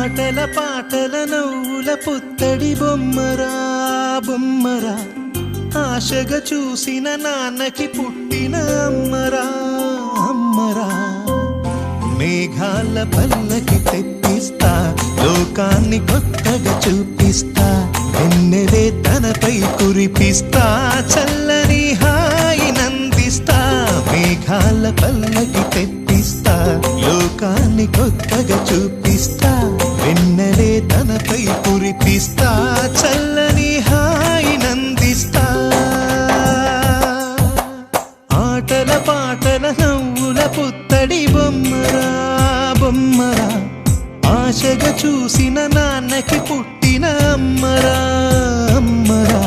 ఆటల పాటల నవ్వుల పుత్తడి బొమ్మరా బొమ్మరా, ఆశగా చూసిన నాన్నకి పుట్టిన అమ్మరా అమ్మరా. మేఘాల పల్లకి తెప్పిస్తా, లోకాన్ని కొత్తగా చూపిస్తా, వెన్నెలే తనపై కురిపిస్తా, చల్లని హాయి నందిస్తా. మేఘాల పల్లకి తెప్పిస్తా, లోకాన్ని కొత్తగా చూపిస్తా, వెన్నెలే తనపై కురిపిస్తా, చల్లని హాయి నందిస్తా. ఆటల పాటల నవ్వుల పుత్తడి బొమ్మరా బొమ్మరా, ఆశగా చూసిన నాన్నకి పుట్టిన అమ్మరా అమ్మరా.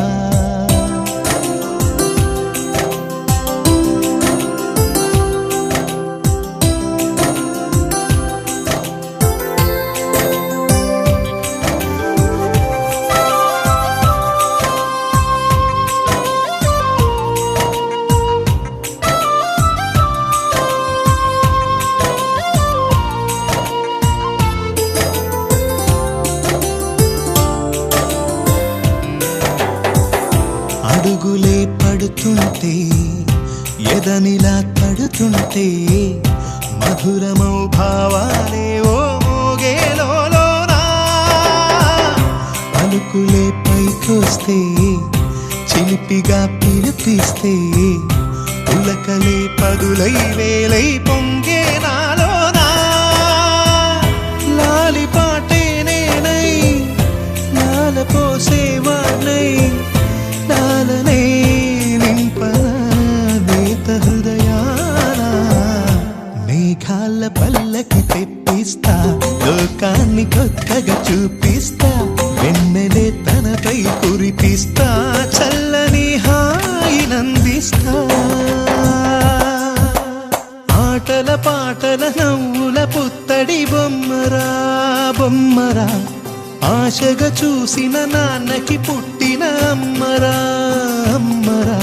అడుగులే పడుతుంటే, ఎదనిలా తడుతుంటే, మధురమౌ భావాలే ఓ మోగేలోనా. పలుకులే పైకొస్తే, చిలిపిగా పిలిపిస్తే, పులకలే పదులై వేలై పొంగే నాలోనా. లాలి పాటే నేనై లాల పోసేవాణ్ణై, నాలనే నింపనా నేత హృదయాన. మేఘాల పల్లకి తెప్పిస్తా, లోకాన్ని కొత్తగా చూపిస్తా, వెన్నెలే తనపై కురిపిస్తా, చల్లని హాయి నందిస్తా. ఆటల పాటల నవ్వుల పుత్తడి బొమ్మరా బొమ్మరా, ఆశగా చూసిన నాన్నకి పుట్టిన అమ్మరా అమ్మరా.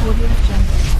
Audio Jungle.